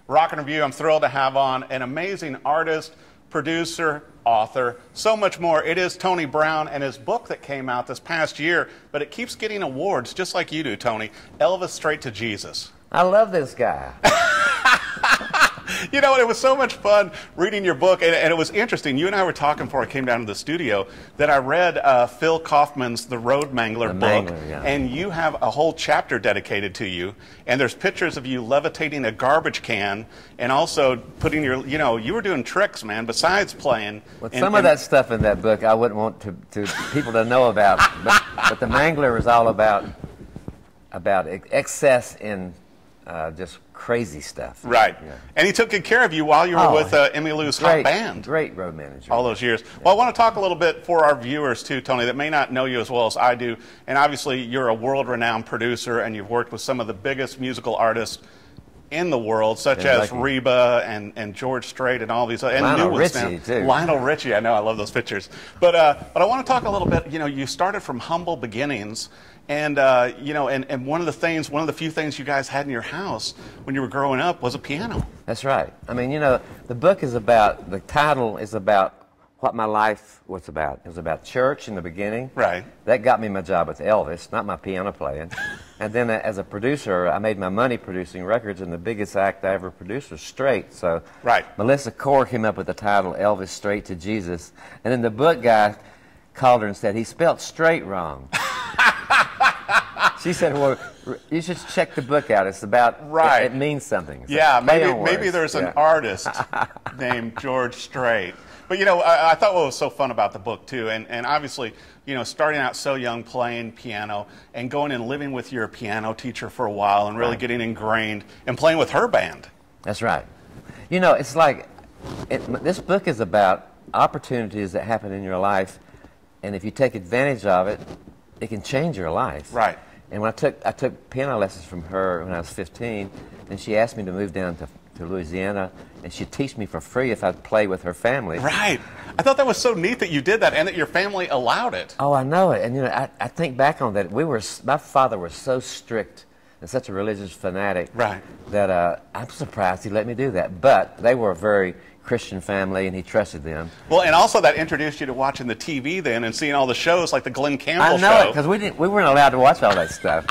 Rock and Review. I'm thrilled to have on an amazing artist, producer, author, so much more. It is Tony Brown and his book that came out this past year, but it keeps getting awards just like you do, Tony. Elvis, Straight to Jesus. I love this guy. You know, it was so much fun reading your book, and it was interesting. You and I were talking before I came down to the studio that I read Phil Kaufman's The Road Mangler book, and you have a whole chapter dedicated to you, and there's pictures of you levitating a garbage can, and also putting your, you know, you were doing tricks, man, besides playing. Well, some of that stuff in that book I wouldn't want to people to know about, but the Mangler is all about excess in just crazy stuff. Right. Yeah. And he took good care of you while you were with Emmylou's hot band. Great road manager. All those years. Well, I want to talk a little bit for our viewers, too, Tony, that may not know you as well as I do. And obviously, you're a world-renowned producer, and you've worked with some of the biggest musical artists in the world, such as Reba and George Strait and all these other, and Lionel Richie, too. Lionel Richie, I know, I love those pictures. But I want to talk a little bit, you know, you started from humble beginnings, and you know, and one of the few things you guys had in your house when you were growing up was a piano. That's right. I mean, you know, the book is about, the title is about what my life was about. It was about church in the beginning. Right. That got me my job with Elvis, not my piano playing. And then as a producer, I made my money producing records, and the biggest act I ever produced was Strait. So Melissa Core came up with the title Elvis, Straight to Jesus. And then the book guy called her and said, he spelled straight wrong. She said, well, you should check the book out. It's about, it means something. So yeah, maybe there's an artist named George Strait. But, you know, I thought what was so fun about the book, too, and obviously, you know, starting out so young playing piano and going and living with your piano teacher for a while and really getting ingrained and playing with her band. That's right. You know, it's like, this book is about opportunities that happen in your life, and if you take advantage of it, it can change your life. Right. And when I took piano lessons from her when I was 15, and she asked me to move down to Louisiana, and she'd teach me for free if I'd play with her family. Right. I thought that was so neat that you did that and that your family allowed it. Oh, I know it. And, you know, I think back on that. My father was so strict and such a religious fanatic that I'm surprised he let me do that. But they were a very Christian family, and he trusted them. Well, and also that introduced you to watching the TV then and seeing all the shows like the Glenn Campbell show. I know it, because we weren't allowed to watch all that stuff.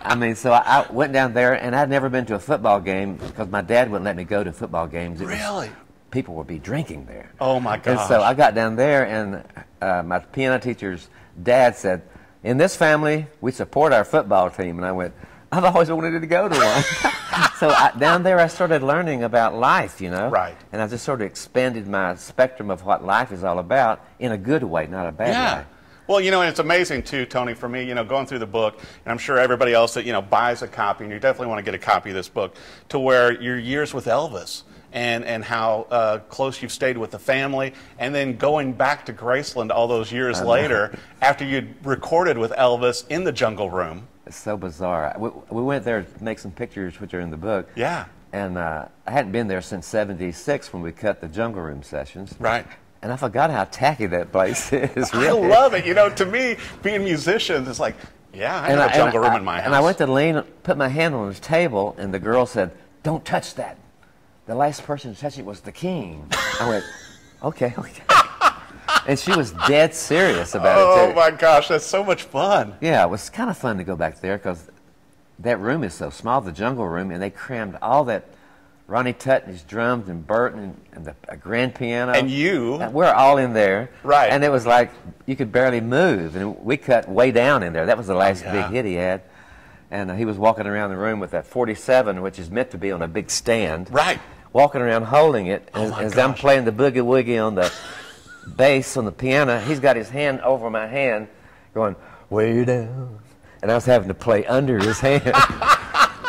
I mean, so I went down there, and I'd never been to a football game because my dad wouldn't let me go to football games. Really? People would be drinking there. Oh, my gosh. And so I got down there, and my piano teacher's dad said, in this family, we support our football team. And I went, I've always wanted to go to one. So down there, I started learning about life, you know. Right. And I just sort of expanded my spectrum of what life is all about in a good way, not a bad way. Well, you know, and it's amazing, too, Tony, for me, you know, going through the book, and I'm sure everybody else that, you know, buys a copy, and you definitely want to get a copy of this book, to where your years with Elvis and how close you've stayed with the family, and then going back to Graceland all those years later after you'd recorded with Elvis in the Jungle Room. It's so bizarre. We went there to make some pictures, which are in the book. Yeah. And I hadn't been there since '76 when we cut the Jungle Room sessions. Right. And I forgot how tacky that place is. I Really. love it. You know, to me, being musicians, it's like, yeah, I have a jungle room in my house. And I went to put my hand on his table, and the girl said, don't touch that. The last person to touch it was the king. I went, okay. And she was dead serious about it, too. Oh, my gosh, that's so much fun. Yeah, it was kind of fun to go back there because that room is so small, the Jungle Room, and they crammed all that Ronnie Tutt and his drums and Burton and a grand piano. And you. And we're all in there. Right. And it was like you could barely move. And we cut way down in there. That was the last big hit he had. And he was walking around the room with that 47, which is meant to be on a big stand. Right. Walking around holding it. As I'm playing the boogie-woogie on the bass on the piano, he's got his hand over my hand going, way down. And I was having to play under his hand.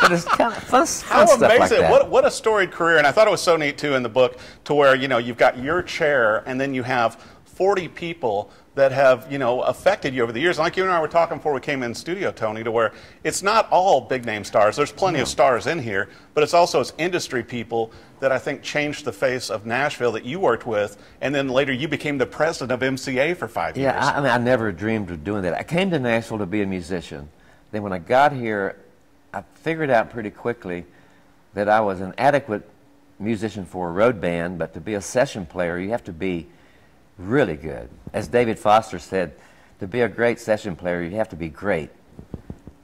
But it's kind of fun stuff like that. What a storied career. And I thought it was so neat, too, in the book, to where, you know, you've got your chair, and then you have 40 people that have, you know, affected you over the years. And like you and I were talking before we came in studio, Tony, to where it's not all big-name stars. There's plenty of stars in here, but it's industry people that I think changed the face of Nashville that you worked with, and then later you became the president of MCA for 5 years. Yeah, I mean, I never dreamed of doing that. I came to Nashville to be a musician. Then when I got here, I figured out pretty quickly that I was an adequate musician for a road band, but to be a session player, you have to be really good. As David Foster said, to be a great session player, you have to be great.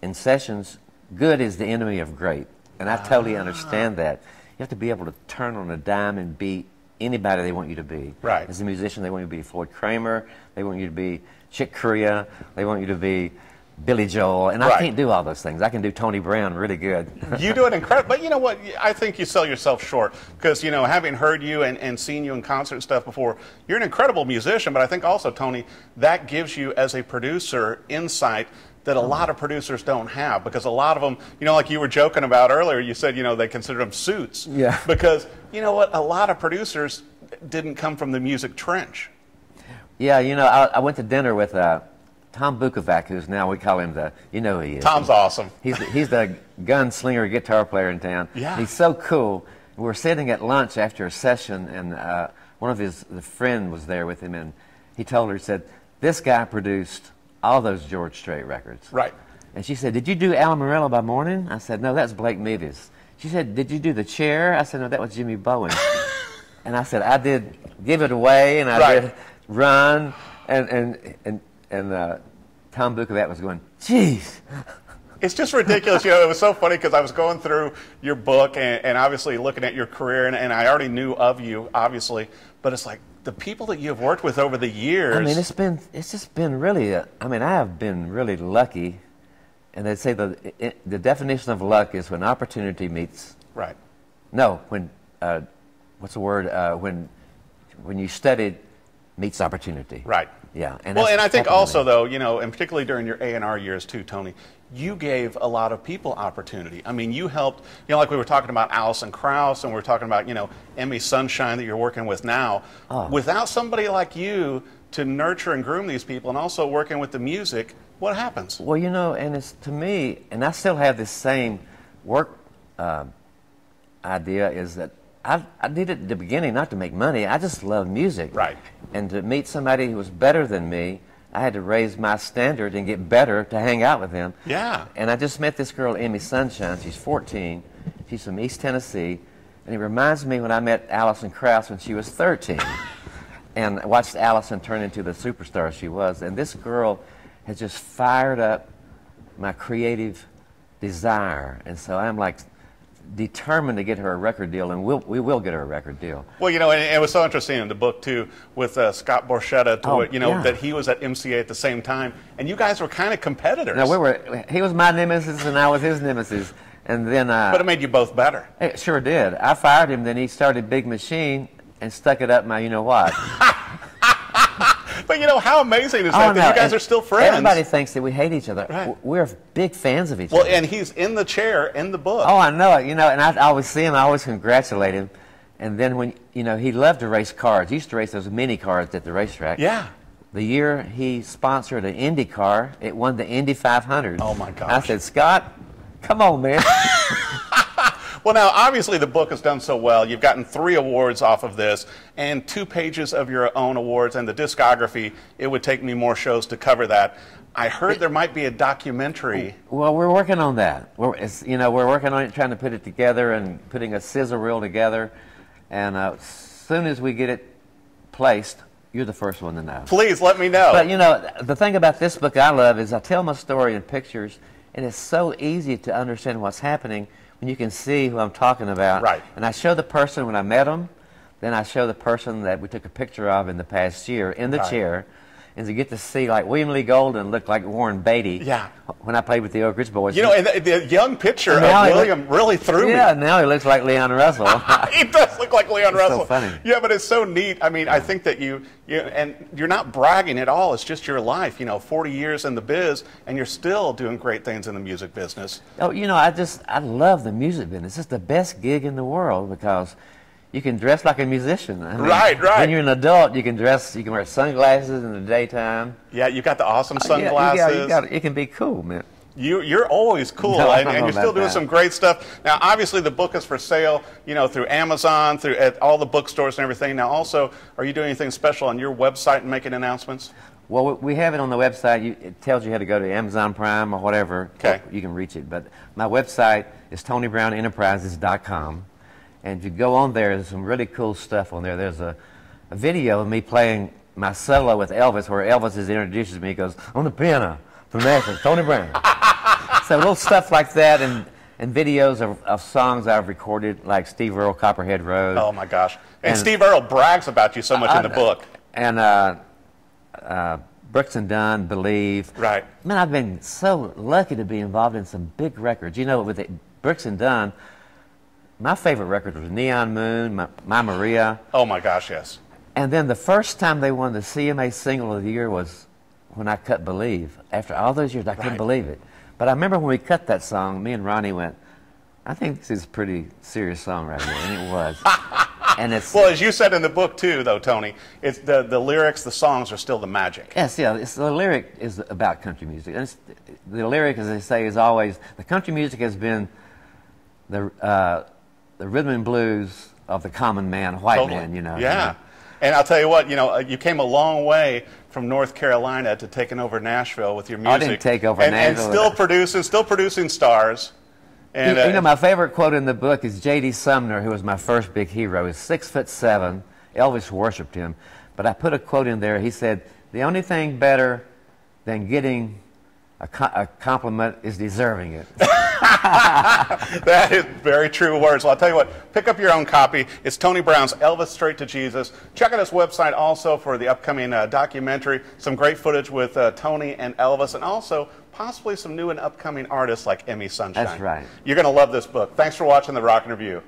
In sessions, good is the enemy of great, and I totally understand that. You have to be able to turn on a dime and be anybody they want you to be. Right. As a musician, they want you to be Floyd Kramer, they want you to be Chick Corea, they want you to be Billy Joel, and I can't do all those things. I can do Tony Brown really good. You do it incredible, but you know what? I think you sell yourself short because, you know, having heard you and seen you in concert and stuff before, you're an incredible musician, but I think also, Tony, that gives you as a producer insight that a lot of producers don't have, because a lot of them, you know, like you were joking about earlier, you said, you know, they consider them suits. Yeah. Because, you know what, a lot of producers didn't come from the music trench. Yeah, you know, I went to dinner with Tom Bukovac, who's now, we call him the, you know who he is. Tom's awesome. He's the gunslinger guitar player in town. Yeah. He's so cool. We were sitting at lunch after a session, and one of the friend was there with him, and he told her, he said, this guy produced all those George Strait records. Right. And she said, did you do Al Morello by Morning? I said, no, that's Blake Mevis. She said, did you do The Chair? I said, no, that was Jimmy Bowen. And I said, I did Give It Away, and I did Run, and Tom Bukovac was going, geez. It's just ridiculous. You know, it was so funny because I was going through your book and obviously looking at your career, and I already knew of you, obviously, but it's like the people that you've worked with over the years. I mean, it's just been really, I mean, I have been really lucky, and they say the definition of luck is when opportunity meets. Right. No, when, what's the word, when you studied meets opportunity. Right. Yeah. And well, and I think also, though, you know, and particularly during your A&R years, too, Tony, you gave a lot of people opportunity. I mean, you helped, you know, like we were talking about Alison Krauss, and we were talking about, you know, Emmy Sunshine that you're working with now. Oh. Without somebody like you to nurture and groom these people and also working with the music, what happens? Well, you know, and it's to me, and I still have this same work idea, is that I did it at the beginning not to make money. I just love music. Right. And to meet somebody who was better than me, I had to raise my standard and get better to hang out with him. Yeah. And I just met this girl, Emmy Sunshine. She's 14. She's from East Tennessee. And it reminds me when I met Alison Krauss when she was 13. And I watched Alison turn into the superstar she was. And this girl has just fired up my creative desire. And so I'm like determined to get her a record deal, and we will get her a record deal. Well, you know, and it was so interesting in the book, too, with Scott Borchetta, you know, that he was at MCA at the same time, and you guys were kind of competitors. No, he was my nemesis, and I was his nemesis. And then but it made you both better. It sure did. I fired him, then he started Big Machine and stuck it up my you-know-what. But, you know, how amazing is that you guys are still friends? Everybody thinks that we hate each other. Right. We're big fans of each other. Well, and he's in the chair in the book. Oh, I know it. You know, and I always see him. I always congratulate him. And then when, you know, he loved to race cars. He used to race those mini cars at the racetrack. Yeah. The year he sponsored an Indy car, it won the Indy 500. Oh, my gosh. I said, Scott, come on, man. Well, now, obviously, the book has done so well. You've gotten 3 awards off of this and 2 pages of your own awards, and the discography. It would take me more shows to cover that. I heard there might be a documentary. Well, we're working on that. You know, we're working on it, trying to put it together and putting a sizzle reel together. And as soon as we get it placed, you're the first one to know. Please let me know. But, you know, the thing about this book I love is I tell my story in pictures, and it's so easy to understand what's happening when you can see who I'm talking about. Right. And I show the person when I met them, then I show the person that we took a picture of in the past year in the chair, and to get to see, like, William Lee Golden looked like Warren Beatty. Yeah. When I played with the Oak Ridge Boys. You know, and the young picture of William really threw me. Yeah, now he looks like Leon Russell. He does look like Leon Russell. So funny. Yeah, but it's so neat. I mean, I think that and you're not bragging at all. It's just your life. You know, 40 years in the biz, and you're still doing great things in the music business. Oh, you know, I love the music business. It's the best gig in the world because you can dress like a musician. I mean, right. When you're an adult, you can dress. You can wear sunglasses in the daytime. Yeah, you got the awesome sunglasses. It can be cool, man. You're always cool, and you're still doing some great stuff. Now, obviously, the book is for sale, you know, through Amazon, at all the bookstores and everything. Now, also, are you doing anything special on your website and making announcements? Well, we have it on the website. It tells you how to go to Amazon Prime or whatever. Okay. You can reach it. But my website is TonyBrownEnterprises.com. And if you go on there, there's some really cool stuff on there. There's a video of me playing my solo with Elvis, where Elvis introduces me. He goes, "On the piano from Nashville, Tony Brown." So little stuff like that, and videos of songs I've recorded, like Steve Earle, Copperhead Road. Oh my gosh! And Steve Earle brags about you so much in the book. And Brooks and Dunn, Believe. Right. Man, I've been so lucky to be involved in some big records. You know, with Brooks and Dunn, my favorite record was Neon Moon, My Maria. Oh my gosh, yes. And then the first time they won the CMA Single of the Year was when I cut Believe. After all those years, I couldn't believe it. But I remember when we cut that song, me and Ronnie went, "I think this is a pretty serious song right here," and it was. And it's, well, as you said in the book too, though, Tony, it's the lyrics, the songs are still the magic. Yes, yeah. The lyric is about country music. And the lyric, as they say, is always, the country music has been the rhythm and blues of the common man, white man, you know. Yeah. You know. And I'll tell you what, you came a long way from North Carolina to taking over Nashville with your music. I didn't take over Nashville. And still producing stars. And, you know, my favorite quote in the book is J.D. Sumner, who was my first big hero. He's 6'7". Elvis worshipped him. But I put a quote in there. He said, "The only thing better than getting a compliment is deserving it." That is very true words. Well, I'll tell you what, pick up your own copy. It's Tony Brown's Elvis, Straight to Jesus. Check out his website also for the upcoming documentary, some great footage with Tony and Elvis, and also possibly some new and upcoming artists like Emmy Sunshine. That's right. You're going to love this book. Thanks for watching The Rock and Review.